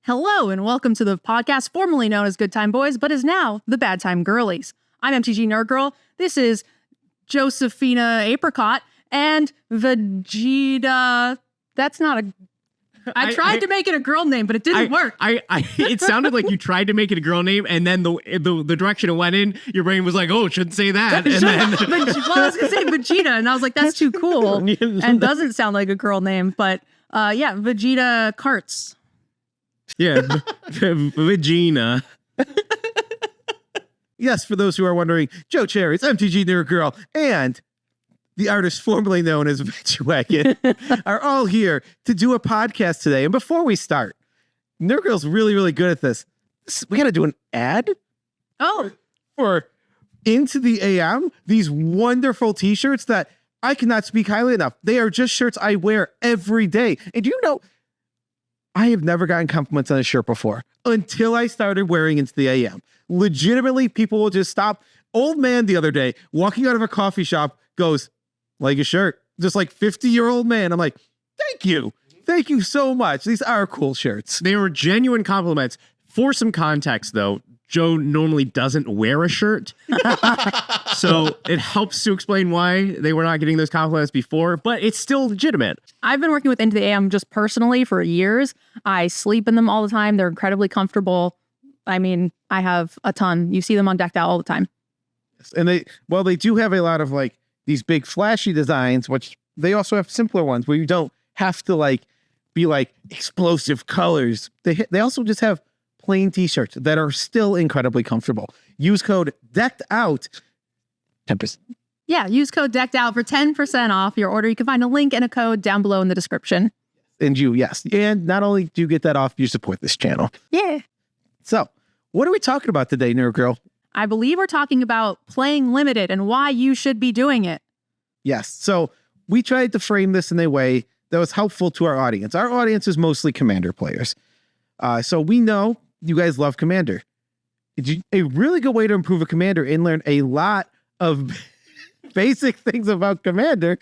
Hello and welcome to the podcast formerly known as Good Time Boys, but is now the Bad Time Girlies. I'm MTGNerdGirl. This is Josephina Apricot and Vegeta. That's not a... I tried to make it a girl name, but it didn't work. It sounded like you tried to make it a girl name, and then the direction it went in, your brain was like, "Oh, shouldn't say that." And then, well, I was gonna say Vegeta, and I was like, "That's too cool," and doesn't sound like a girl name. But yeah, Vegeta Karts. Yeah, Vagina. Yes, for those who are wondering, Joe Cherries, MTGNerdGirl, and the artist formerly known as Veggiewagon are all here to do a podcast today. And before we start, Nerdgirl's really, really good at this. We got to do an ad for Into the AM, these wonderful t-shirts that I cannot speak highly enough. They are just shirts I wear every day. And do you know, I have never gotten compliments on a shirt before until I started wearing Into the AM. Legitimately, people will just stop. Old man the other day, walking out of a coffee shop, goes, "Like a shirt." Just like 50-year-old man. I'm like, thank you. Thank you so much. These are cool shirts. They were genuine compliments. For some context, though, Joe normally doesn't wear a shirt. So it helps to explain why they were not getting those compliments before, but it's still legitimate. I've been working with Into the AM just personally for years. I sleep in them all the time. They're incredibly comfortable. I mean, I have a ton. You see them on Decked Out all the time. And they do have a lot of like these big flashy designs, which they also have simpler ones where you don't have to like be like explosive colors. They also just have plain t-shirts that are still incredibly comfortable. Use code Decked Out 10%. Yeah, use code Decked Out for 10% off your order. You can find a link and a code down below in the description. And not only do you get that off, you support this channel. Yeah. So, what are we talking about today, Nerd Girl? I believe we're talking about playing limited and why you should be doing it. Yes. So we tried to frame this in a way that was helpful to our audience. Our audience is mostly Commander players. So we know you guys love Commander. A really good way to improve a Commander and learn a lot of basic things about Commander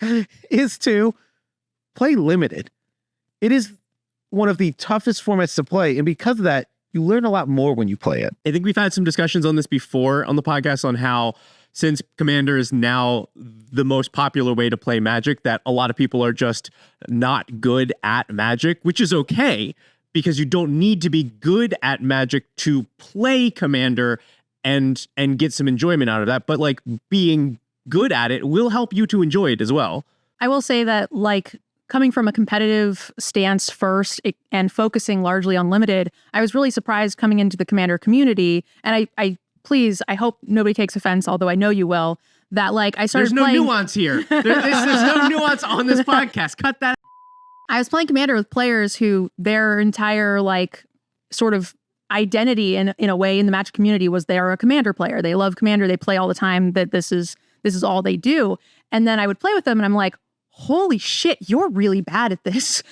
is to play limited. It is one of the toughest formats to play. And because of that, you learn a lot more when you play it. I think we've had some discussions on this before on the podcast on how since Commander is now the most popular way to play Magic, that a lot of people are just not good at Magic, which is okay because you don't need to be good at Magic to play Commander and get some enjoyment out of that. But like being good at it will help you to enjoy it as well. I will say that like coming from a competitive stance first and focusing largely on limited, I was really surprised coming into the Commander community. And I hope nobody takes offense, although I know you will, that like I started playing... There's no nuance here. There's no nuance on this podcast. Cut that. I was playing Commander with players who their entire like sort of identity in a way in the Magic community was they're a Commander player. They love Commander. They play all the time. That this is all they do. And then I would play with them and I'm like, holy shit, you're really bad at this.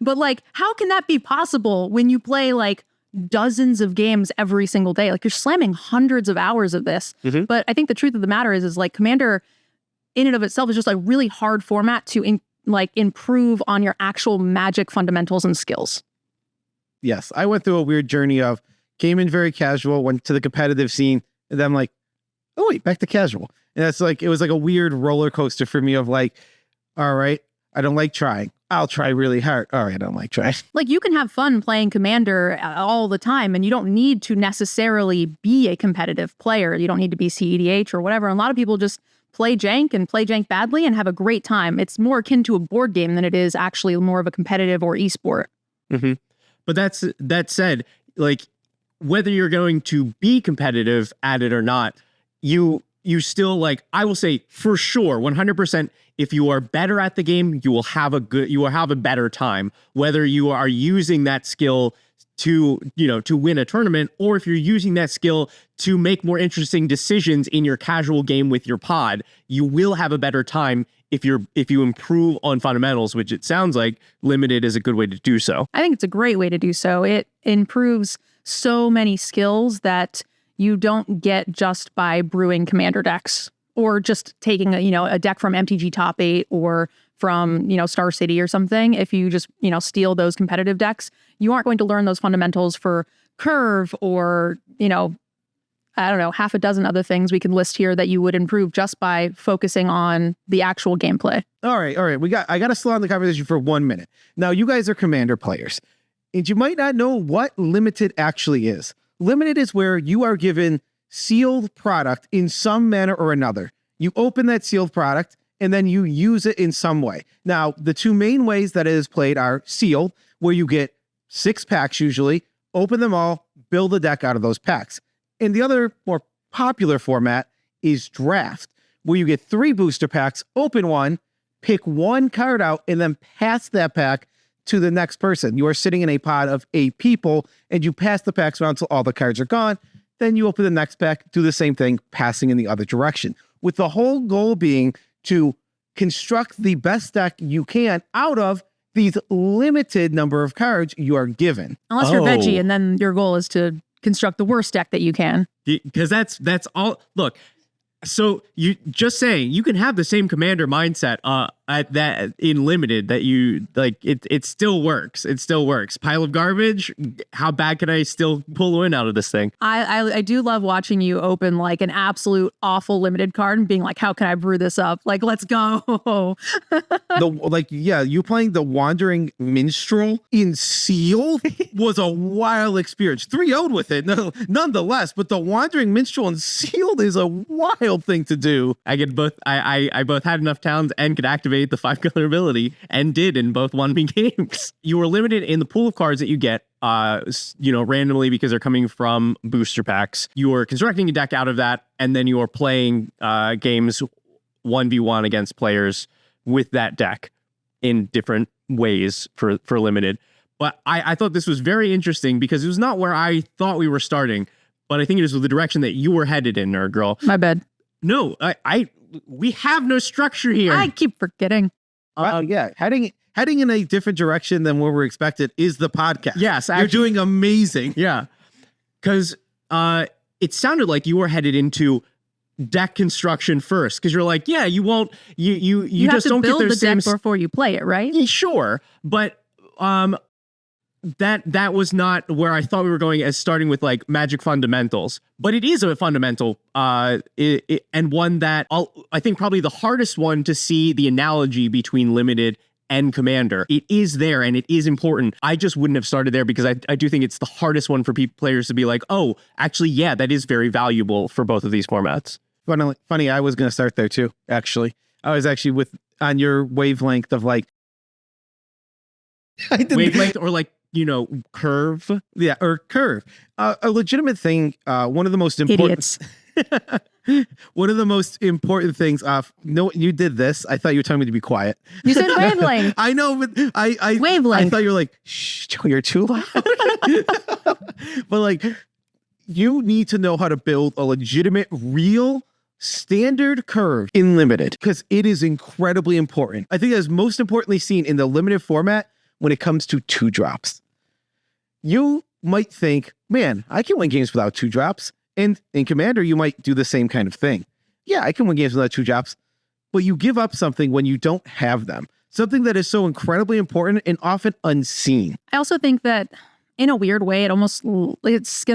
But like, how can that be possible when you play like dozens of games every single day? Like you're slamming hundreds of hours of this. Mm-hmm. But I think the truth of the matter is like Commander in and of itself is just a really hard format to improve on your actual Magic fundamentals and skills. Yes, I went through a weird journey of came in very casual, went to the competitive scene, and then I'm like, oh wait, back to casual. And that's like, it was like a weird roller coaster for me of like, all right, I don't like trying. I'll try really hard. All right, I don't like trying. Like you can have fun playing Commander all the time and you don't need to necessarily be a competitive player. You don't need to be CEDH or whatever. And a lot of people just play jank and play jank badly and have a great time. It's more akin to a board game than it is actually more of a competitive or esport. Mm-hmm. But that said, like whether you're going to be competitive at it or not, you still like, I will say for sure, 100%, if you are better at the game, you will have a better time, whether you are using that skill to win a tournament, or if you're using that skill to make more interesting decisions in your casual game with your pod, you will have a better time if you improve on fundamentals, which it sounds like limited is a good way to do so. I think it's a great way to do so. It improves so many skills that you don't get just by brewing Commander decks or just taking a deck from MTG Top 8 or from, Star City or something, if you just, steal those competitive decks, you aren't going to learn those fundamentals for Curve or, I don't know, half a dozen other things we can list here that you would improve just by focusing on the actual gameplay. All right. I got to slow down the conversation for 1 minute. Now, you guys are Commander players, and you might not know what limited actually is. Limited is where you are given sealed product in some manner or another. You open that sealed product, and then you use it in some way. Now, the two main ways that it is played are sealed, where you get 6 packs usually, open them all, build a deck out of those packs. And the other more popular format is draft, where you get 3 booster packs, open one, pick 1 card out, and then pass that pack to the next person. You are sitting in a pod of 8 people, and you pass the packs around until all the cards are gone. Then you open the next pack, do the same thing, passing in the other direction, with the whole goal being to construct the best deck you can out of these limited number of cards you are given. Unless you're Veggie, and then your goal is to construct the worst deck that you can. Because that's all. Look, so you just saying you can have the same commander mindset at that in limited that you like. It still works. It still works. Pile of garbage. How bad can I still pull a win out of this thing? I do love watching you open like an absolute awful limited card and being like, how can I brew this up? Like, let's go. You playing the Wandering Minstrel in Sealed was a wild experience. 3-0'd with it, nonetheless. But the Wandering Minstrel in Sealed is a wild thing to do. I get both. I both had enough towns and could activate the 5-color ability, and did in both 1v games. You were limited in the pool of cards that you get, randomly because they're coming from booster packs. You are constructing a deck out of that, and then you are playing games 1v1 against players with that deck in different ways for limited. But I thought this was very interesting because it was not where I thought we were starting, but I think it is the direction that you were headed in, Nerd Girl. My bad. No, we have no structure here. I keep forgetting. Heading in a different direction than what we're expected is the podcast. Yes, you're doing amazing. Yeah, because it sounded like you were headed into deck construction first. Because you're like, yeah, you won't. You just don't get those same deck before you play it, right? Sure, but that was not where I thought we were going as starting with like Magic fundamentals, but it is a fundamental and one that I think probably the hardest one to see the analogy between limited and commander. It is there and it is important. I just wouldn't have started there because I do think it's the hardest one for players to be like, oh, actually, yeah, that is very valuable for both of these formats. Funny, I was going to start there too, actually. I was actually on your wavelength of like, wavelength or like, curve. Yeah, or curve. A legitimate thing, one of the most important... Idiots. One of the most important things no, you did this. I thought you were telling me to be quiet. You said wavelength. I know, but I wavelength. I thought you were like, shh, Joe, you're too loud. But like, you need to know how to build a legitimate, real standard curve in limited because it is incredibly important. I think that's most importantly seen in the limited format when it comes to 2-drops. You might think, man, I can win games without 2-drops. And in Commander, you might do the same kind of thing. Yeah, I can win games without 2-drops, but you give up something when you don't have them. Something that is so incredibly important and often unseen. I also think that in a weird way, it's going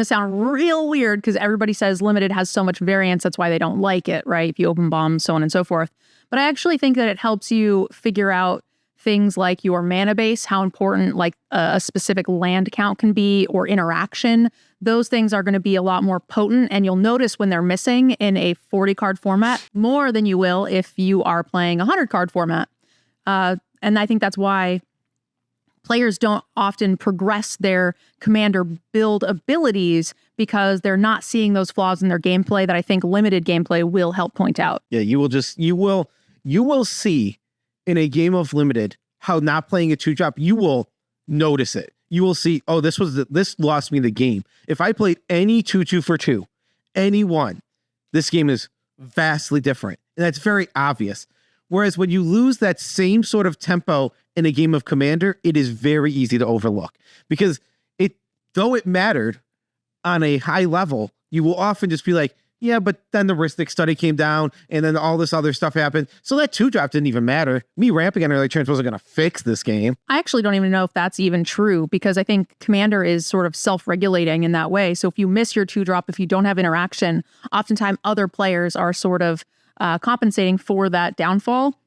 to sound real weird because everybody says limited has so much variance. That's why they don't like it, right? If you open bombs, so on and so forth. But I actually think that it helps you figure out things like your mana base, how important like a specific land count can be, or interaction. Those things are going to be a lot more potent, and you'll notice when they're missing in a 40-card format more than you will if you are playing a 100-card format. And I think that's why players don't often progress their commander build abilities because they're not seeing those flaws in their gameplay that I think limited gameplay will help point out. Yeah, you will see in a game of limited how not playing a 2-drop, you will notice it. You will see, oh, this lost me the game. If I played any 2/2 for 2, any one, this game is vastly different. And that's very obvious. Whereas when you lose that same sort of tempo in a game of Commander, it is very easy to overlook. Because though it mattered on a high level, you will often just be like, Yeah, but then the Ristic study came down, and then all this other stuff happened. So that 2-drop didn't even matter. Me ramping on early turns wasn't going to fix this game. I actually don't even know if that's even true, because I think Commander is sort of self-regulating in that way. So if you miss your 2-drop, if you don't have interaction, oftentimes other players are sort of compensating for that downfall.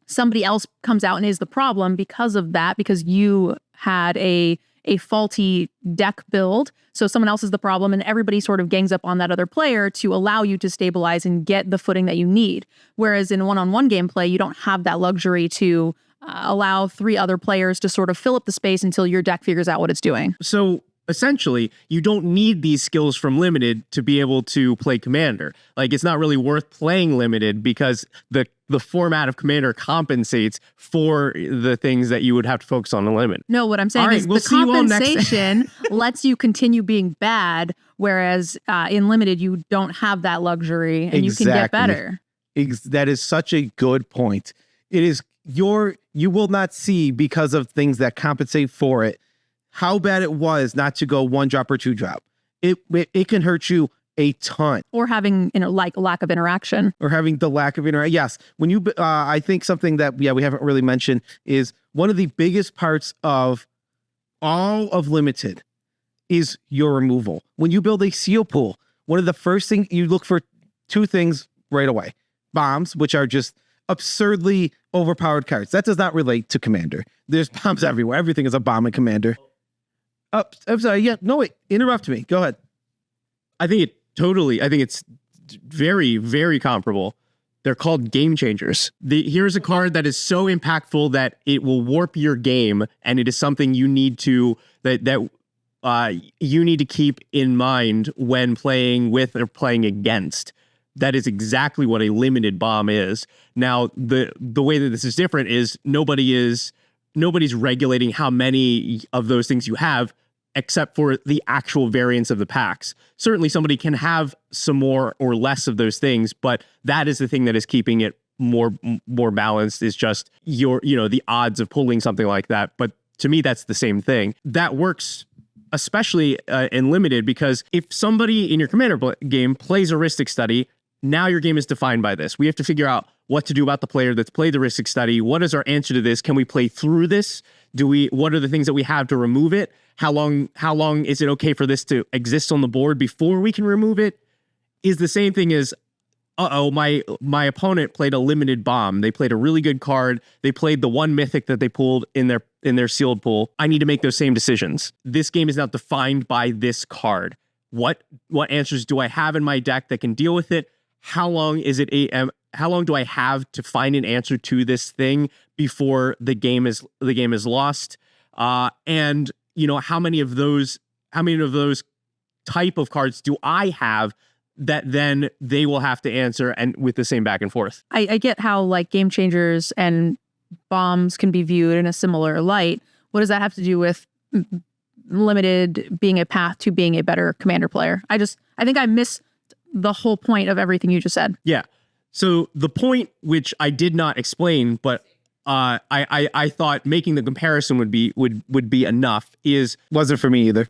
Somebody else comes out and is the problem because of that, because you had a faulty deck build. So someone else is the problem, and everybody sort of gangs up on that other player to allow you to stabilize and get the footing that you need. Whereas in one-on-one gameplay, you don't have that luxury to allow 3 other players to sort of fill up the space until your deck figures out what it's doing. So essentially, you don't need these skills from Limited to be able to play Commander. Like, it's not really worth playing Limited because the format of Commander compensates for the things that you would have to focus on in Limited. No, what I'm saying is the compensation lets you continue being bad, whereas in Limited, you don't have that luxury and you can get better. That is such a good point. It is you will not see, because of things that compensate for it, how bad it was not to go 1-drop or 2-drop. It can hurt you a ton. Or having, like lack of interaction. Or having the lack of interaction. Yes. When you, I think something that, we haven't really mentioned is one of the biggest parts of all of Limited is your removal. When you build a seal pool, one of the first things you look for 2 things right away. Bombs, which are just absurdly overpowered cards. That does not relate to Commander. There's bombs everywhere. Everything is a bomb in Commander. Oh, I'm sorry. Yeah, no, wait. Interrupt me. Go ahead. I think it's very, very comparable. They're called game changers. Here's a card that is so impactful that it will warp your game, and it is something you need to you need to keep in mind when playing with or playing against. That is exactly what a limited bomb is. Now, the way that this is different is nobody's regulating how many of those things you have, except for the actual variance of the packs. Certainly somebody can have some more or less of those things, but that is the thing that is keeping it more balanced, is just the odds of pulling something like that. But to me, that's the same thing. That works especially in Limited, because if somebody in your Commander game plays a Ristic Study, now your game is defined by this. We have to figure out what to do about the player that's played the Ristic Study. What is our answer to this? Can we play through this? What are the things that we have to remove it? How long is it okay for this to exist on the board before we can remove it? Is the same thing as, my opponent played a limited bomb. They played a really good card. They played the one mythic that they pulled in their sealed pool. I need to make those same decisions. This game is now defined by this card. What answers do I have in my deck that can deal with it? How long do I have to find an answer to this thing before the game is lost? And how many of those type of cards do I have that then they will have to answer, and with the same back and forth? I get how like game changers and bombs can be viewed in a similar light. What does that have to do with Limited being a path to being a better Commander player? I think I miss the whole point of everything you just said. Yeah. So the point, which I did not explain, but I thought making the comparison would be enough, is wasn't for me either.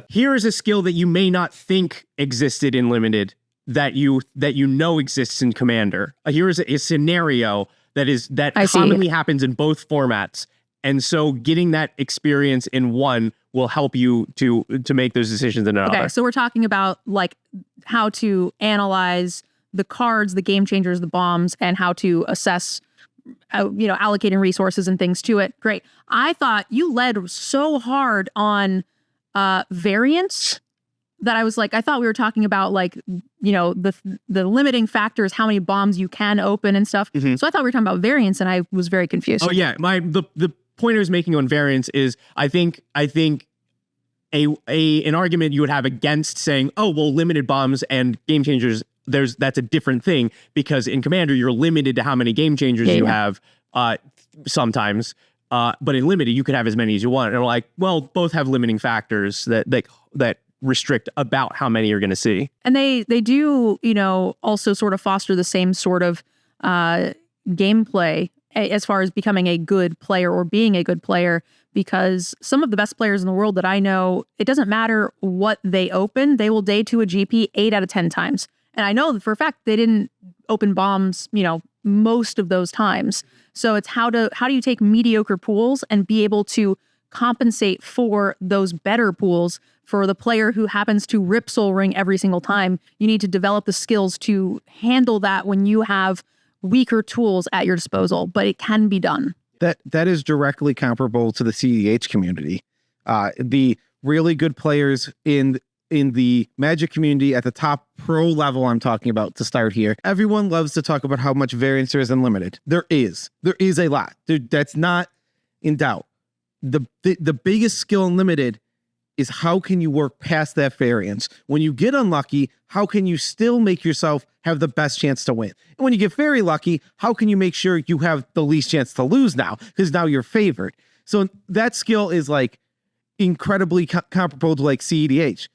Here is a skill that you may not think existed in Limited that you know exists in Commander. Here is a scenario that commonly happens in both formats. And so getting that experience in one will help you to make those decisions in another. Okay, so we're talking about like how to analyze the cards, the game changers, the bombs, and how to assess, allocating resources and things to it. Great. I thought you led so hard on variance that I was like, I thought we were talking about like, the limiting factors, how many bombs you can open and stuff. Mm-hmm. So I thought we were talking about variance, and I was very confused. Oh yeah, the point I was making on variance is I think an argument you would have against saying, oh well, limited bombs and game changers, that's a different thing, because in Commander you're limited to how many game changers you have sometimes, but in Limited you could have as many as you want. And I'm like, well, both have limiting factors that restrict about how many you're going to see. And they do also sort of foster the same sort of gameplay as far as becoming a good player or being a good player, because some of the best players in the world that I know, it doesn't matter what they open, they will day 2 a GP 8 out of 10 times. And I know for a fact they didn't open bombs, most of those times. So it's how do you take mediocre pools and be able to compensate for those better pools. For the player who happens to rip Soul Ring every single time, you need to develop the skills to handle that when you have weaker tools at your disposal, but it can be done. That is directly comparable to the CDH community. The really good players in the Magic community at the top pro level I'm talking about to start here, everyone loves to talk about how much variance there is in Limited. There is a lot. That's not in doubt. The biggest skill in Limited is how can you work past that variance? When you get unlucky, how can you still make yourself have the best chance to win? And when you get very lucky, how can you make sure you have the least chance to lose now? Because now you're favored. So that skill is like incredibly comparable to like CEDH.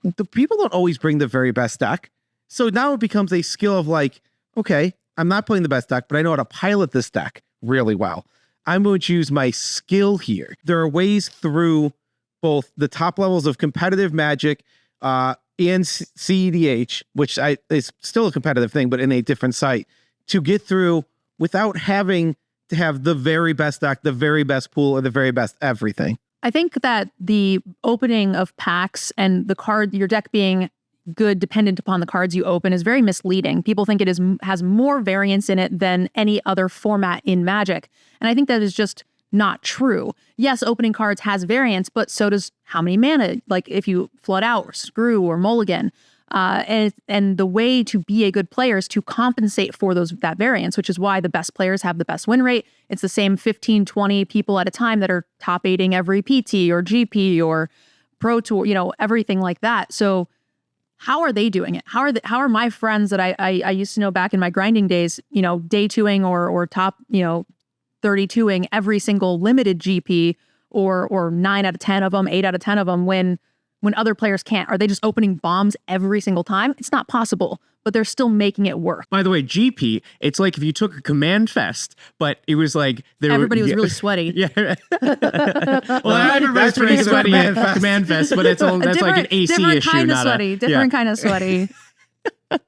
The people don't always bring the very best deck. So now it becomes a skill of like, okay, I'm not playing the best deck, but I know how to pilot this deck really well. I'm going to use my skill here. There are ways through both the top levels of competitive Magic and CEDH, which is still a competitive thing, but in a different site, to get through without having to have the very best deck, the very best pool, or the very best everything. I think that the opening of packs and your deck being good dependent upon the cards you open is very misleading. People think it has more variance in it than any other format in Magic. And I think that is just not true. Yes, opening cards has variance, but so does how many mana, like if you flood out or screw or mulligan. And the way to be a good player is to compensate for that variance, which is why the best players have the best win rate. It's the same 15, 20 people at a time that are top 8ing every PT or GP or Pro Tour, everything like that. So how are they doing it? How are my friends that I used to know back in my grinding days, day 2ing or top, 32ing every single limited GP or 9 out of 10 of them, 8 out of 10 of them when other players can't? Are they just opening bombs every single time? It's not possible, but they're still making it work. By the way, GP, it's like if you took a Command Fest, but it was like everybody was really sweaty. Yeah. Well, everybody's pretty sweaty at Command Fest, but that's like an AC different issue, kind of not sweaty. Different kind of sweaty.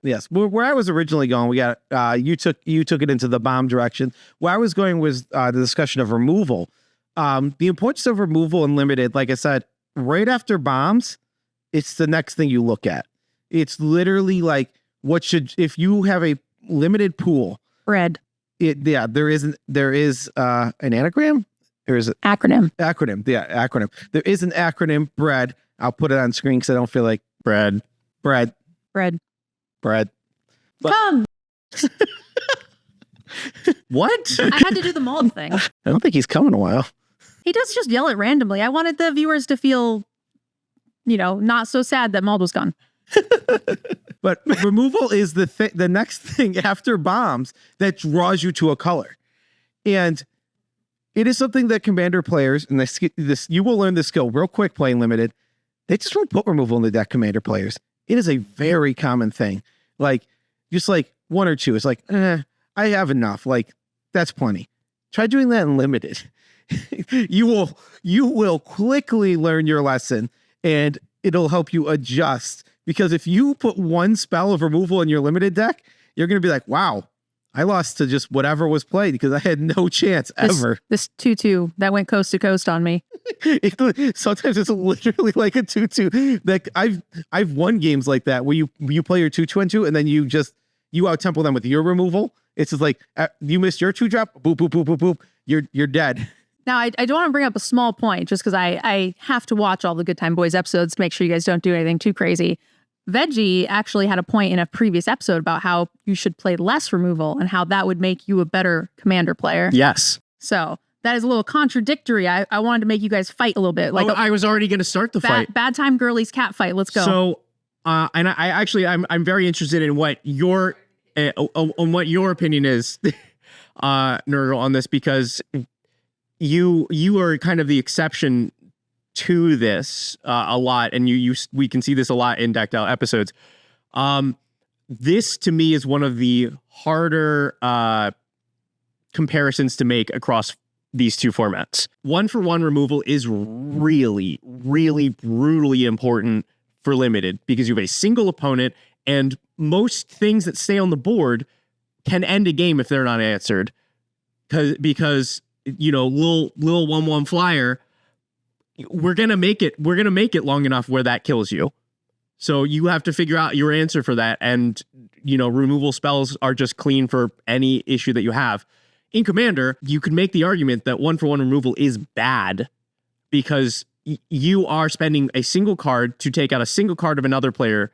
Yes, where I was originally going, we got you took it into the bomb direction. Where I was going was the discussion of removal. The importance of removal in Limited, like I said, right after bombs, it's the next thing you look at. It's literally like if you have a limited pool. Bread. There is an anagram. There is an acronym. Acronym. Yeah, acronym. There is an acronym. Bread. I'll put it on screen because I don't feel like bread. But, Come. What? I had to do the Mald thing. I don't think he's come in a while. He does just yell it randomly. I wanted the viewers to feel, not so sad that Mald was gone. But removal is the next thing after bombs that draws you to a color. And it is something that Commander players, and this you will learn this skill real quick playing Limited, they just won't put removal in the deck, Commander players. It is a very common thing. Like, just like 1 or 2. It's like, I have enough. Like, that's plenty. Try doing that in Limited. You will quickly learn your lesson, and it'll help you adjust. Because if you put 1 spell of removal in your Limited deck, you're going to be like, wow, I lost to just whatever was played because I had no chance ever. This 2/2 that went coast to coast on me. Sometimes it's literally like a 2/2. Like I've won games like that where you play your 2/2 and then you out-tempo them with your removal. It's just like you missed your 2-drop, boop, boop, boop, boop, boop. You're dead. Now, I do want to bring up a small point just because I have to watch all the Good Time Boys episodes to make sure you guys don't do anything too crazy. Veggie actually had a point in a previous episode about how you should play less removal and how that would make you a better Commander player. Yes. So that is a little contradictory. I wanted to make you guys fight a little bit. Like I was already going to start the fight. Bad time girlies cat fight. Let's go. So, and I'm very interested in what your opinion is, Nurgle, on this, because you are kind of the exception to this a lot, and we can see this a lot in Decked Out episodes. This to me is one of the harder comparisons to make across these two formats. 1-for-1 removal is really, really brutally important for limited because you have a single opponent, and most things that stay on the board can end a game if they're not answered. Because little 1/1 flyer, we're gonna make it long enough where that kills you. So you have to figure out your answer for that, and removal spells are just clean for any issue that you have. In Commander, you could make the argument that 1-for-1 removal is bad because you are spending a single card to take out a single card of another player,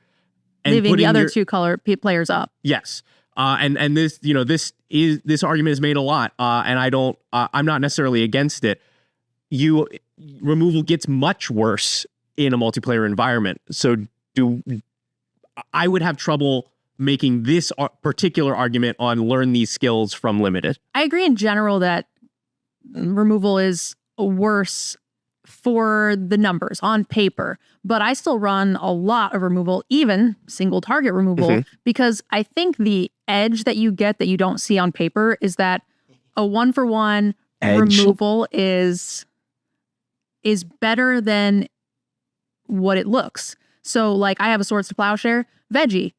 and leaving the other two players up. Yes, and this this argument is made a lot, and I'm not necessarily against it. Removal gets much worse in a multiplayer environment, so I would have trouble making this particular argument on learn these skills from limited. I agree in general that removal is worse for the numbers on paper, but I still run a lot of removal, even single target removal, because I think the edge that you get that you don't see on paper is that a 1-for-1 removal is better than what it looks. So like I have a Swords to Plowshare, Veggie.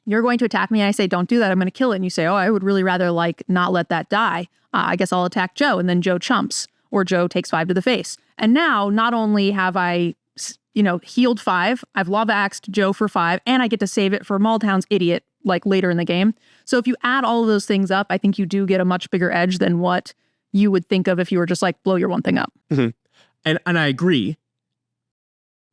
You're going to attack me. I say, don't do that. I'm going to kill it. And you say, oh, I would really rather not let that die. I guess I'll attack Joe. And then Joe chumps or Joe takes 5 to the face. And now not only have I, healed 5, I've lava axed Joe for 5, and I get to save it for Maldhound's idiot later in the game. So if you add all of those things up, I think you do get a much bigger edge than what you would think of if you were just blow your one thing up. And I agree.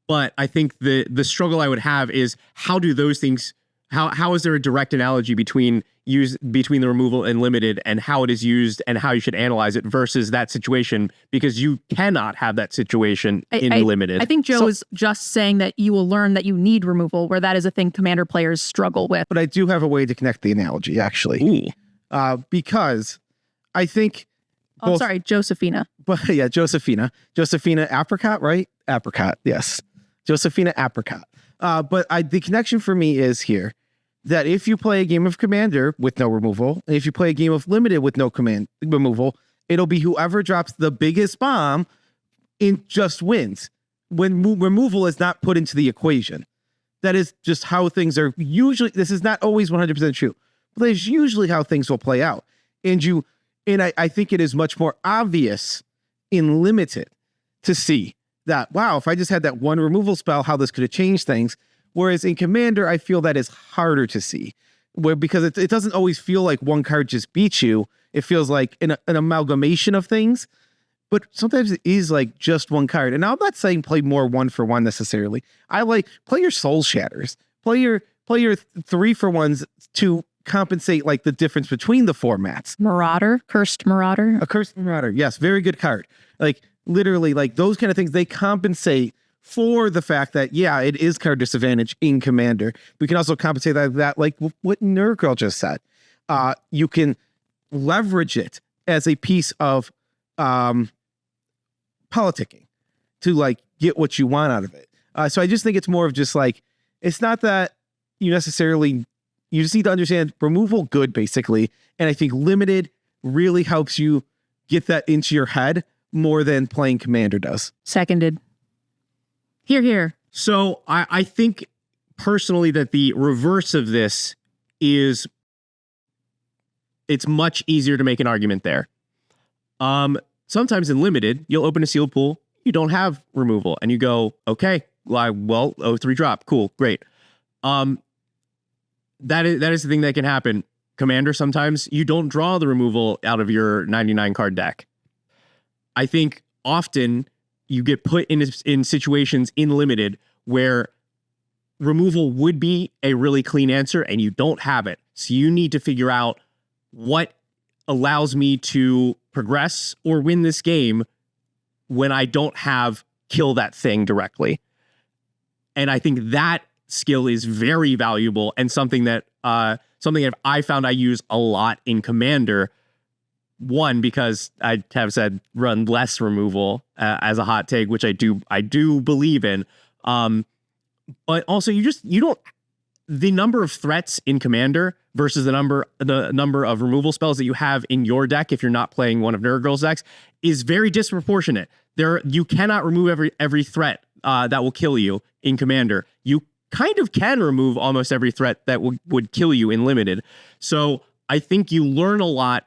But I think the struggle I would have is how do those things, how is there a direct analogy between the removal and limited and how it is used and how you should analyze it versus that situation, because you cannot have that situation in limited. I think Joe is just saying that you will learn that you need removal, where that is a thing Commander players struggle with. But I do have a way to connect the analogy, actually. Because I think... Oh, sorry, Josephina. But yeah, Josephina Apricot, right? Apricot, yes. Josephina Apricot. But the connection for me is here that if you play a game of Commander with no removal, and if you play a game of Limited with no removal, it'll be whoever drops the biggest bomb just wins. When removal is not put into the equation. That is just how things are usually. This is not always 100% true, but that's usually how things will play out. And I think it is much more obvious in Limited to see that, wow, if I just had that one removal spell, how this could have changed things. Whereas in Commander, I feel that is harder to see, because it doesn't always feel like one card just beats you. It feels like an amalgamation of things, but sometimes it is just one card. And I'm not saying play more 1-for-1 necessarily. I play your Soul Shatters, play your 3-for-1s to compensate the difference between the formats. Cursed Marauder. A Cursed Marauder, yes, very good card. Literally, those kind of things, they compensate for the fact that, yeah, it is card disadvantage in Commander. We can also compensate that like what NerdGirl just said. You can leverage it as a piece of politicking to get what you want out of it. So I just think it's more of just it's not that you just need to understand removal good, basically. And I think limited really helps you get that into your head more than playing Commander does. Seconded. Here. So I think personally that the reverse of this is it's much easier to make an argument there. Sometimes in limited, you'll open a sealed pool, you don't have removal, and you go, okay, well, 3 drop, cool, great. That is the thing that can happen. Commander, sometimes you don't draw the removal out of your 99 card deck. I think often you get put in situations in limited where removal would be a really clean answer and you don't have it. So you need to figure out what allows me to progress or win this game when I don't have kill that thing directly. And I think that skill is very valuable and something that I found I use a lot in Commander. One, because I have said run less removal as a hot take, which I do believe in. But also you don't. the number of threats in Commander versus the number of removal spells that you have in your deck, if you're not playing one of NerdGirl's decks, is very disproportionate. You cannot remove every threat that will kill you in Commander. You kind of can remove almost every threat that would kill you in Limited. So I think you learn a lot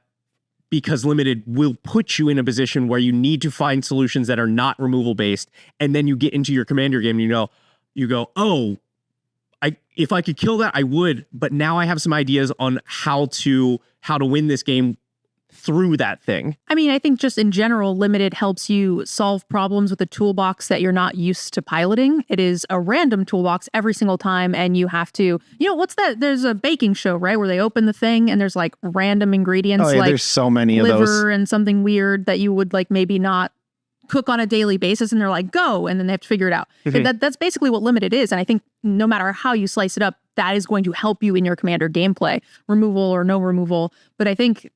because Limited will put you in a position where you need to find solutions that are not removal based, and then you get into your Commander game and you go, oh, if I could kill that, I would, but now I have some ideas on how to win this game through that thing. I mean, I think just in general, Limited helps you solve problems with a toolbox that you're not used to piloting. It is a random toolbox every single time, and you have to, what's that? There's a baking show, right, where they open the thing and there's like random ingredients, like there's so many of those. Liver and something weird that you would like maybe not cook on a daily basis, and they're like, go, and then they have to figure it out. That's basically what Limited is, and I think no matter how you slice it up, that is going to help you in your Commander gameplay, removal or no removal. But I think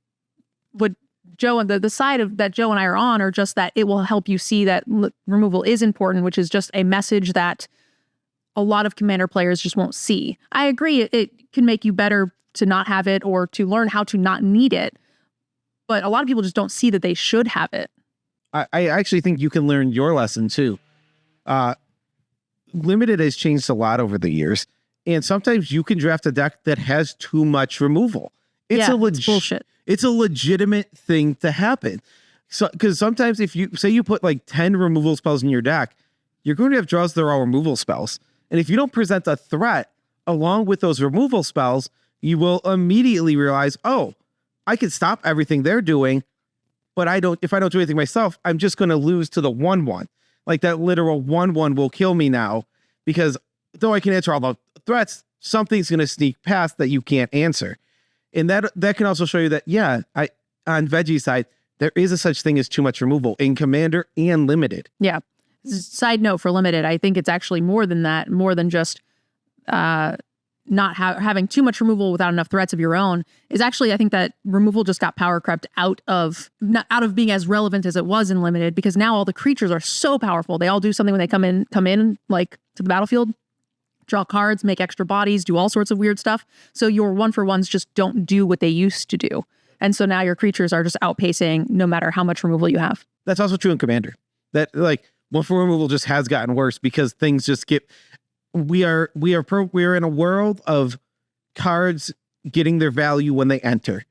what Joe and the side of that Joe and I are on are just that it will help you see that removal is important, which is just a message that a lot of Commander players just won't see. I agree, it can make you better to not have it or to learn how to not need it, but a lot of people just don't see that they should have it. I actually think you can learn your lesson too. Limited has changed a lot over the years, and sometimes you can draft a deck that has too much removal. It's bullshit. It's a legitimate thing to happen. So, because sometimes if you say you put like 10 removal spells in your deck, you're going to have draws that are all removal spells. And if you don't present a threat along with those removal spells, you will immediately realize, oh, I can stop everything they're doing, but if I don't do anything myself, I'm just going to lose to the 1/1. Like that literal 1/1 will kill me now, because though I can answer all the threats, something's going to sneak past that you can't answer. And that can also show you that, on Veggie's side, there is a such thing as too much removal in Commander and Limited. Yeah. Side note for Limited, I think it's actually more than that, more than just not having too much removal without enough threats of your own. Is actually, I think that removal just got power crept out of being as relevant as it was in Limited, because now all the creatures are so powerful. They all do something when they come in like to the battlefield. Draw cards, make extra bodies, do all sorts of weird stuff. So your 1-for-1s just don't do what they used to do. And so now your creatures are just outpacing no matter how much removal you have. That's also true in Commander. That like 1-for removal just has gotten worse because things just get. We are in a world of cards getting their value when they enter.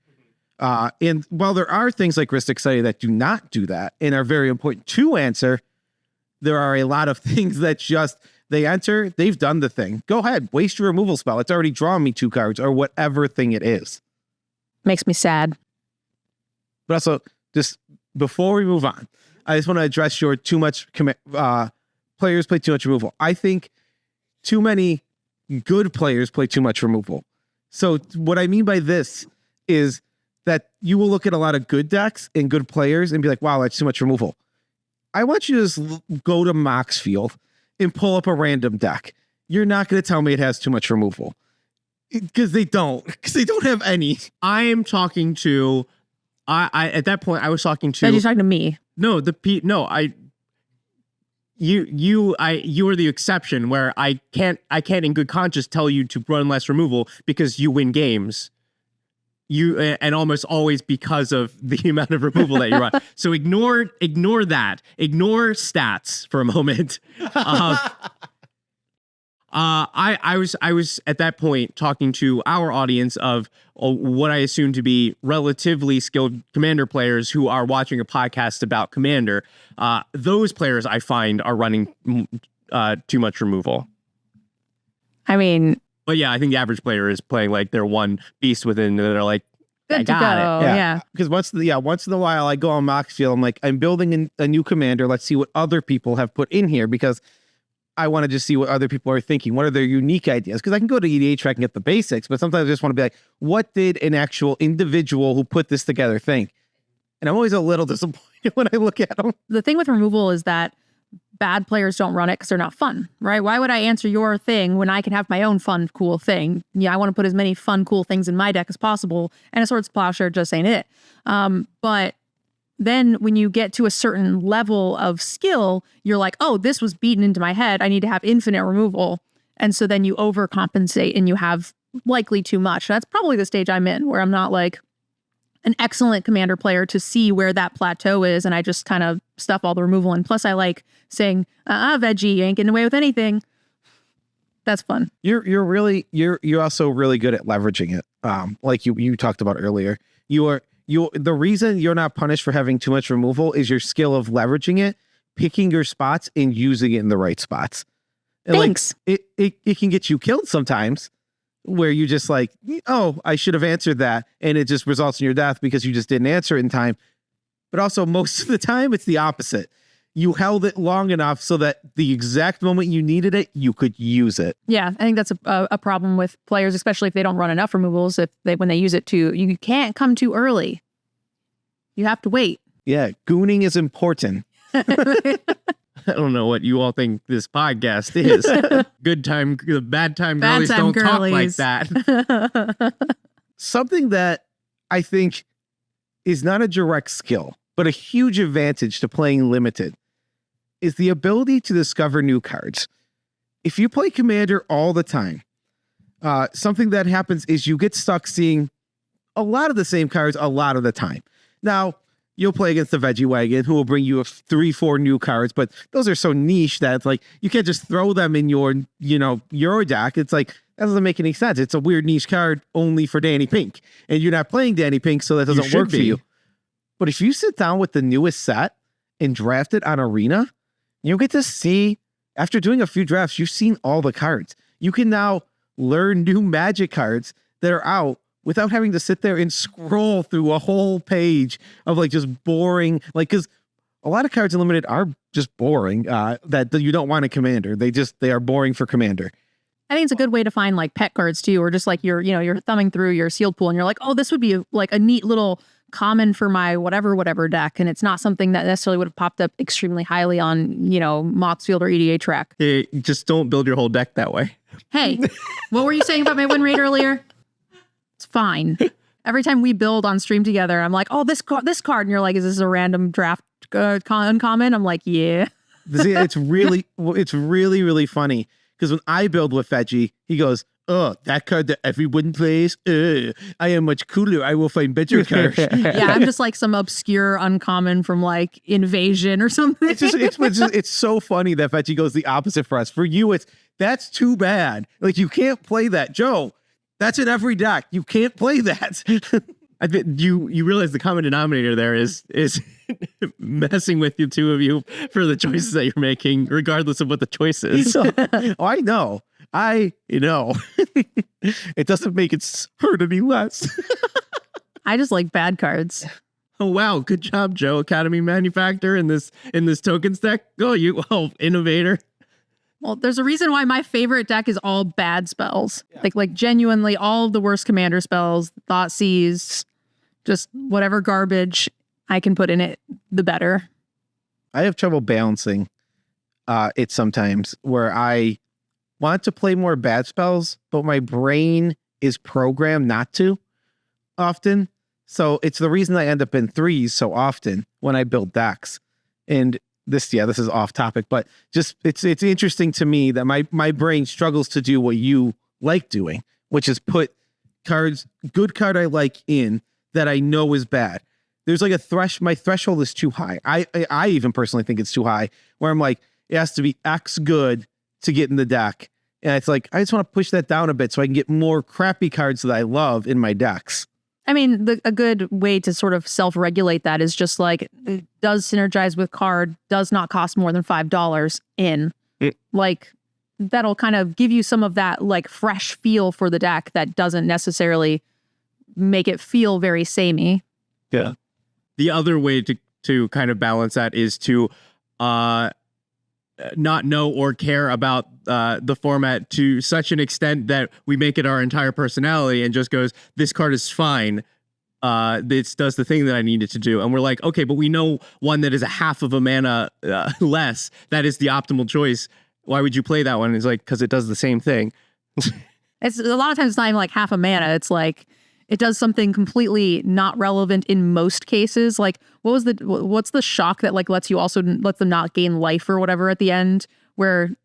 And while there are things like Ristic Study that do not do that and are very important to answer, there are a lot of things that just they enter, they've done the thing. Go ahead, waste your removal spell. It's already drawn me 2 cards or whatever thing it is. Makes me sad. But also, just before we move on, I just want to address your too much players play too much removal. I think too many good players play too much removal. So what I mean by this is that you will look at a lot of good decks and good players and be like, wow, that's too much removal. I want you to just go to Moxfield and pull up a random deck. You're not going to tell me it has too much removal. Because they don't have any. I am talking to, I at that point I was talking to. And you're talking to me. No, you are the exception where I can't in good conscience tell you to run less removal because you win games. And almost always because of the amount of removal that you run. So ignore that. Ignore stats for a moment. I was at that point talking to our audience of what I assume to be relatively skilled Commander players who are watching a podcast about Commander. Those players I find are running too much removal. I mean, but yeah, I think the average player is playing like their one beast within. They're like, good to go. Yeah. Because once in a while I go on Moxfield, I'm like, I'm building a new Commander. Let's see what other people have put in here, because I want to just see what other people are thinking. What are their unique ideas? Because I can go to EDH track and get the basics, but sometimes I just want to be like, what did an actual individual who put this together think? And I'm always a little disappointed when I look at them. The thing with removal is that bad players don't run it because they're not fun, right? Why would I answer your thing when I can have my own fun, cool thing? Yeah, I want to put as many fun, cool things in my deck as possible, and a Swords Plowshare just ain't it. But then when you get to a certain level of skill, you're like, oh, this was beaten into my head. I need to have infinite removal. And so then you overcompensate and you have likely too much. That's probably the stage I'm in, where I'm not like an excellent commander player to see where that plateau is, and I just kind of stuff all the removal in. Plus I like saying, veggie, you ain't getting away with anything. That's fun. You're also really good at leveraging it. Like you talked about earlier. The reason you're not punished for having too much removal is your skill of leveraging it, picking your spots and using it in the right spots. And Thanks. Like, it can get you killed sometimes, where you just like, oh, I should have answered that, and it just results in your death because you just didn't answer it in time. But also most of the time it's the opposite. You held it long enough so that the exact moment you needed it, you could use it. Yeah, I think that's a problem with players, especially if they don't run enough removals. When they use it you can't come too early. You have to wait. Yeah, gooning is important. I don't know what you all think this podcast is. Bad time girlies don't talk like that. Something that I think is not a direct skill, but a huge advantage to playing limited is the ability to discover new cards. If you play Commander all the time, something that happens is you get stuck seeing a lot of the same cards a lot of the time. Now, you'll play against the Veggiewagon, who will bring you 3-4 new cards, but those are so niche that it's like you can't just throw them in your deck. It's like that doesn't make any sense. It's a weird niche card only for Danny Pink, and you're not playing Danny Pink, so that doesn't work for you. But if you sit down with the newest set and draft it on Arena, you'll get to see, after doing a few drafts, you've seen all the cards. You can now learn new Magic cards that are out without having to sit there and scroll through a whole page of like just boring, like, because a lot of cards in Limited are just boring, that you don't want a Commander. They are boring for Commander. I think it's a good way to find like pet cards too, or just like you're thumbing through your sealed pool and you're like, oh, this would be like a neat little common for my whatever deck, and it's not something that necessarily would have popped up extremely highly on Mox Field or EDA track. Hey, just don't build your whole deck that way. Hey, what were you saying about my win rate earlier? It's fine. Every time we build on stream together, I'm like, oh, this card, and you're like, is this a random draft uncommon? I'm like, yeah. See, it's really funny because when I build with Veggie, he goes, oh, that card that everyone plays, I am much cooler. I will find better cards. Yeah, I'm just like some obscure uncommon from like Invasion or something. It's so funny that Veggie goes the opposite for us. For you, that's too bad. Like, you can't play that. Joe, that's in every deck. You can't play that. I think you realize the common denominator there is messing with you, two of you, for the choices that you're making, regardless of what the choice is. Oh, I know. It doesn't make it hurt any less. I just like bad cards. Oh wow, good job, Joe, Academy manufacturer in this tokens deck. Oh, innovator. Well, there's a reason why my favorite deck is all bad spells. Yeah. Like genuinely all of the worst commander spells, Thoughtseize, just whatever garbage I can put in it, the better. I have trouble balancing it sometimes, where I want to play more bad spells, but my brain is programmed not to often. So it's the reason I end up in threes so often when I build decks. And this is off topic, but just it's interesting to me that my brain struggles to do what you like doing, which is put good card I like in that I know is bad. There's like my threshold is too high. I even personally think it's too high, where I'm like, it has to be X good to get in the deck. And it's like, I just want to push that down a bit so I can get more crappy cards that I love in my decks. I mean, a good way to sort of self-regulate that is just like, it does synergize with card, does not cost more than $5 in. Like, that'll kind of give you some of that like fresh feel for the deck that doesn't necessarily make it feel very samey. Yeah. The other way to kind of balance that is to not know or care about the format to such an extent that we make it our entire personality and just goes, this card is fine. This does the thing that I need it to do. And we're like, okay, but we know one that is a half of a mana less. That is the optimal choice. Why would you play that one? It's like, because it does the same thing. It's a lot of times it's not even like half a mana. It's like, it does something completely not relevant in most cases. Like, what's the shock that like lets them not gain life or whatever at the end, where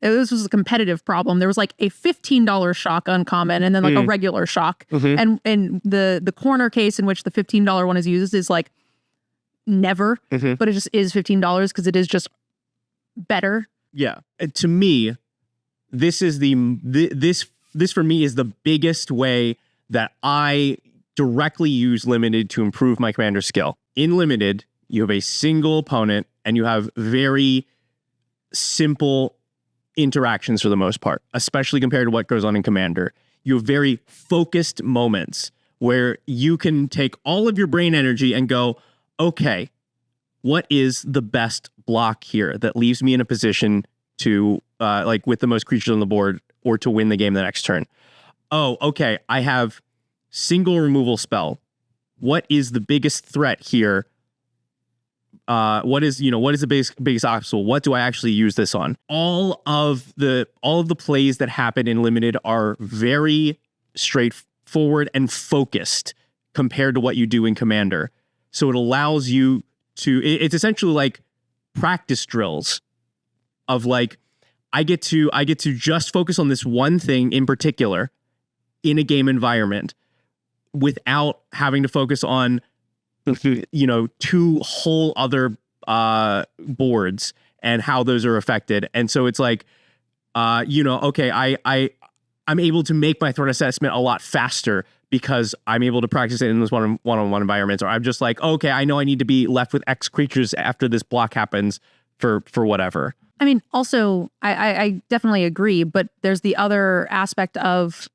this was a competitive problem. There was like a $15 shock uncommon and then like a regular shock. And the corner case in which the $15 one is used is like never, but it just is $15 because it is just better. Yeah. And to me, this is this for me is the biggest way that I directly use limited to improve my commander skill. In limited, you have a single opponent and you have very simple interactions for the most part, especially compared to what goes on in commander. You have very focused moments where you can take all of your brain energy and go, okay, what is the best block here that leaves me in a position to like with the most creatures on the board or to win the game the next turn? Oh, okay, I have single removal spell. What is the biggest threat here? What is the biggest obstacle? What do I actually use this on? All of the plays that happen in limited are very straightforward and focused compared to what you do in commander. So it allows you to, it's essentially like practice drills of like, I get to just focus on this one thing in particular in a game environment without having to focus on, two whole other boards and how those are affected. And so it's like, okay, I'm able to make my threat assessment a lot faster because I'm able to practice it in this one-on-one environments. Or I'm just like, okay, I know I need to be left with X creatures after this block happens for whatever. I mean, also, I definitely agree, but there's the other aspect of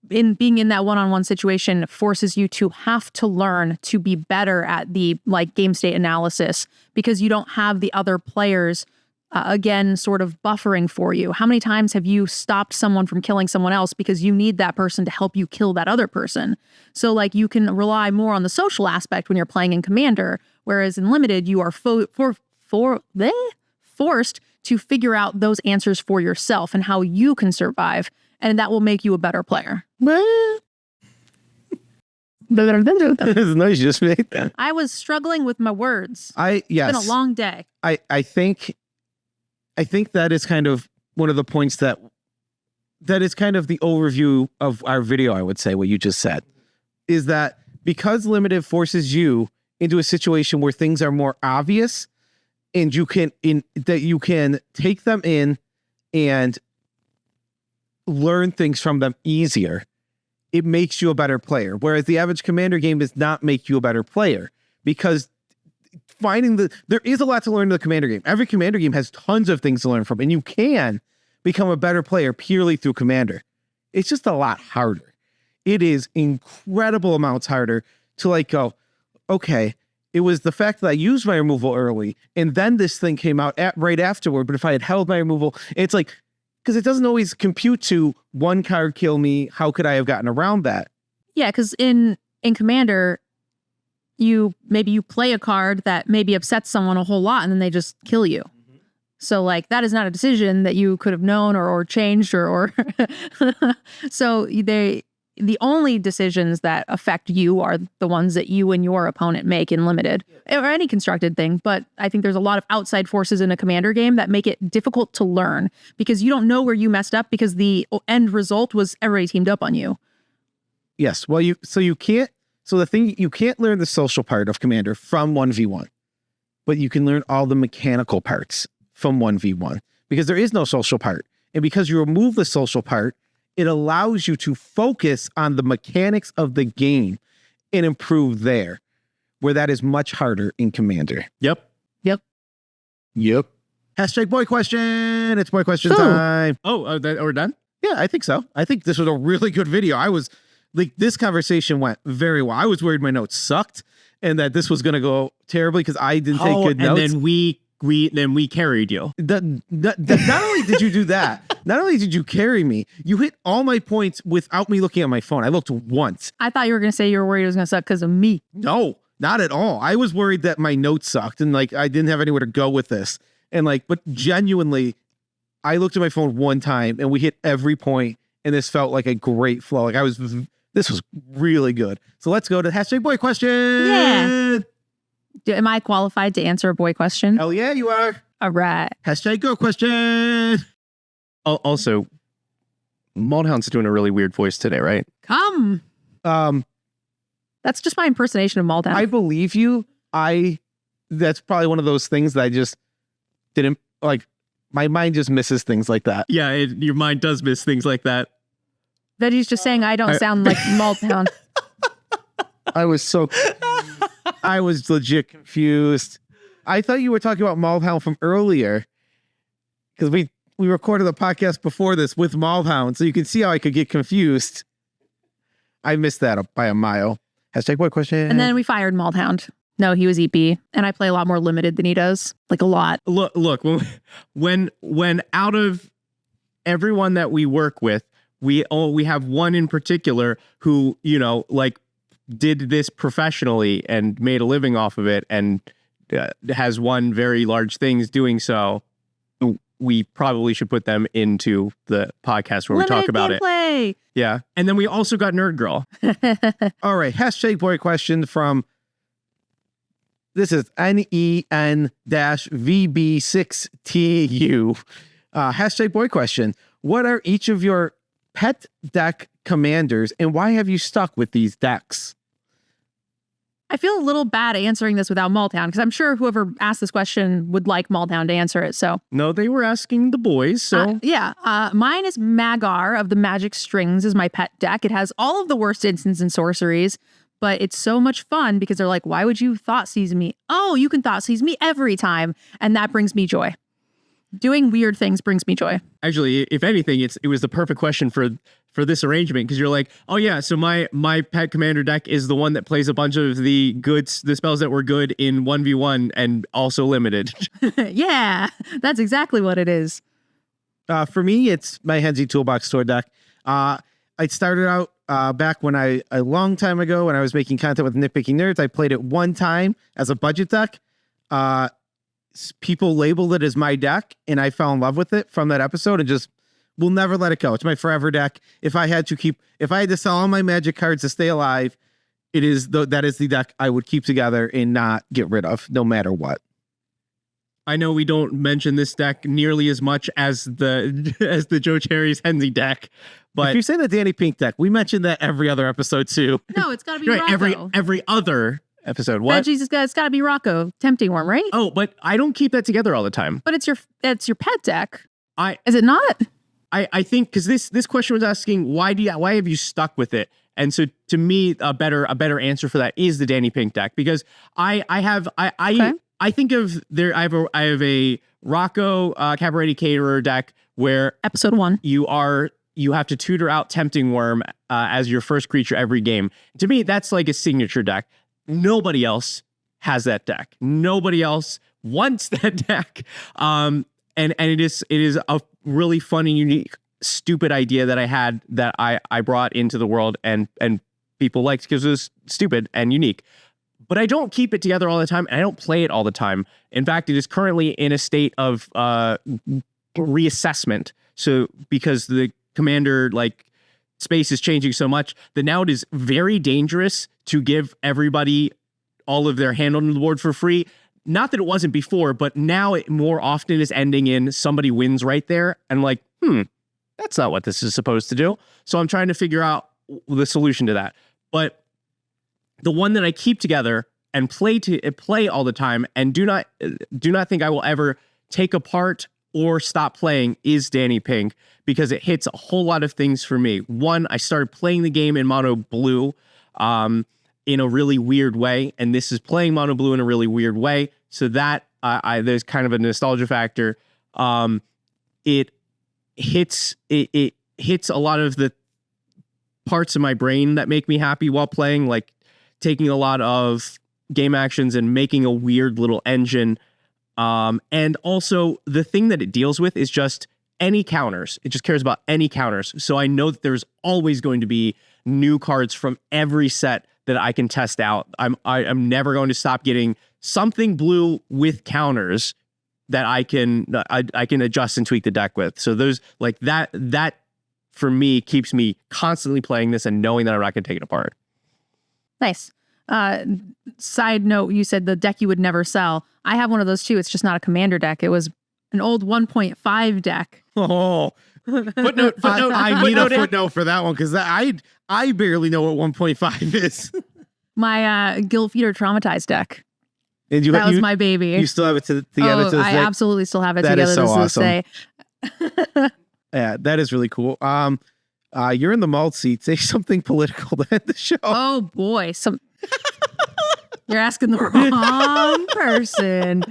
being in that one-on-one situation forces you to have to learn to be better at the like game state analysis because you don't have the other players again sort of buffering for you. How many times have you stopped someone from killing someone else because you need that person to help you kill that other person? So like you can rely more on the social aspect when you're playing in commander, whereas in limited you are forced to figure out those answers for yourself and how you can survive. And that will make you a better player. It's nice you just made that. I was struggling with my words. Yes. It's been a long day. I think that is kind of one of the points that is kind of the overview of our video, I would say, what you just said. Is that because limited forces you into a situation where things are more obvious and you can take them in and learn things from them easier, it makes you a better player. Whereas the average commander game does not make you a better player because there is a lot to learn in the commander game. Every commander game has tons of things to learn from, and you can become a better player purely through commander. It's just a lot harder. It is incredible amounts harder to like go, okay, it was the fact that I used my removal early and then this thing came out right afterward. But if I had held my removal, it's like, because it doesn't always compute to one card kill me. How could I have gotten around that? Yeah, because in commander, you play a card that maybe upsets someone a whole lot and then they just kill you. So like that is not a decision that you could have known or changed or so the only decisions that affect you are the ones that you and your opponent make in limited or any constructed thing. But I think there's a lot of outside forces in a commander game that make it difficult to learn because you don't know where you messed up because the end result was everybody teamed up on you. Yes. Well, you can't learn the social part of commander from 1v1, but you can learn all the mechanical parts from 1v1 because there is no social part. And because you remove the social part, it allows you to focus on the mechanics of the game and improve there, where that is much harder in commander. Yep. Hashtag boy question. It's boy question time. Oh, we're done? Yeah, I think so. I think this was a really good video. I was like, this conversation went very well. I was worried my notes sucked and that this was going to go terribly because I didn't take good notes. And then we carried you. Not only did you do that, not only did you carry me, you hit all my points without me looking at my phone. I looked once. I thought you were going to say you were worried it was going to suck because of me. No, not at all. I was worried that my notes sucked and like I didn't have anywhere to go with this. And like, but genuinely, I looked at my phone one time and we hit every point and this felt like a great flow. Like this was really good. So let's go to hashtag boy question. Yeah. Am I qualified to answer a boy question? Hell yeah, you are. All right. Hashtag girl question. Also, Maldhound's doing a really weird voice today, right? Come. That's just my impersonation of Maldhound. I believe you. That's probably one of those things that I just didn't like. My mind just misses things like that. Yeah, your mind does miss things like that. Veggie's just saying I don't sound like Maldhound. I was legit confused. I thought you were talking about Maldhound from earlier because we recorded the podcast before this with Maldhound, so you can see how I could get confused. I missed that by a mile. Hashtag boy question. And then we fired Maldhound. No, he was EP, and I play a lot more limited than he does, like a lot. Look. When out of everyone that we work with, we have one in particular who like did this professionally and made a living off of it, and has won very large things doing so. We probably should put them into the podcast where we talk about gameplay. it. Yeah. And then we also got Nerd Girl. All right. Hashtag boy question from, this is NEN-VB6TU. Hashtag boy question. What are each of your pet deck commanders and why have you stuck with these decks? I feel a little bad answering this without Maldhound because I'm sure whoever asked this question would like Maldhound to answer it. So no, they were asking the boys. So mine is Magar of the Magic Strings is my pet deck. It has all of the worst instants and sorceries, but it's so much fun because they're like, why would you thought seize me? Oh, you can thought seize me every time, and that brings me joy. Doing weird things brings me joy. Actually, if anything, it was the perfect question for this arrangement because you're like, oh yeah, so my pet commander deck is the one that plays a bunch of the spells that were good in 1v1 and also limited. Yeah, that's exactly what it is. For me, it's my Henzi Toolbox Tour deck. I started out back when a long time ago when I was making content with Nitpicking Nerds. I played it one time as a budget deck. People labeled it as my deck, and I fell in love with it from that episode and just will never let it go. It's my forever deck. If I had to sell all my Magic cards to stay alive, that is the deck I would keep together and not get rid of, no matter what. I know we don't mention this deck nearly as much as the Joe Cherries Henzi deck, but if you say the Danny Pink deck, we mention that every other episode too. No, it's got to be right, Rocco. every other episode. What? Veggie's it's got to be Rocco, Tempting Worm, right? Oh, but I don't keep that together all the time. But it's your pet deck. Is it not? I think because this question was asking why have you stuck with it, and so to me a better answer for that is the Danny Pink deck because I think of I have a Rocco Cabaret Caterer deck where episode 1 you have to tutor out Tempting Worm as your first creature every game. To me, that's like a signature deck. Nobody else has that deck. Nobody else wants that deck. And it is a really funny, unique, stupid idea that I had that I brought into the world and people liked because it was stupid and unique. But I don't keep it together all the time, and I don't play it all the time. In fact, it is currently in a state of reassessment. So because the commander space is changing so much that now it is very dangerous to give everybody all of their hand on the board for free. Not that it wasn't before, but now it more often is ending in somebody wins right there. And that's not what this is supposed to do. So I'm trying to figure out the solution to that. But the one that I keep together and play all the time and do not think I will ever take apart or stop playing is Danny Pink because it hits a whole lot of things for me. One, I started playing the game in mono blue in a really weird way, and this is playing mono blue in a really weird way. So that there's kind of a nostalgia factor. It hits a lot of the parts of my brain that make me happy while playing, like taking a lot of game actions and making a weird little engine. And also the thing that it deals with is just any counters. It just cares about any counters. So I know that there's always going to be new cards from every set that I can test out. I'm never going to stop getting something blue with counters that I can adjust and tweak the deck with. So those that for me keeps me constantly playing this and knowing that I'm not going to take it apart. Nice. Side note, you said the deck you would never sell. I have one of those too. It's just not a commander deck. It was an old 1.5 deck. Oh, Footnote. I need a footnote it. footnote for that one because I barely know what 1.5 is. My Guild Feeder Traumatized deck. And That was my baby. You still have it together to this I day? absolutely still have it That together is so to this awesome. day. Yeah, that is really cool. You're in the Mald seat. Say something political to end the show. Oh boy, you're asking the wrong person.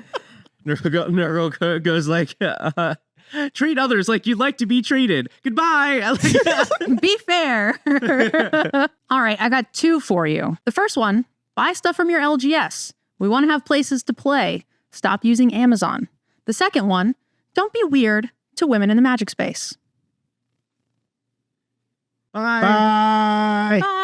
Nergal goes like, treat others like you'd like to be treated. Goodbye. Be fair. All right, I got 2 for you. The first one, buy stuff from your LGS. We want to have places to play. Stop using Amazon. The second one, don't be weird to women in the Magic space. Bye. Bye.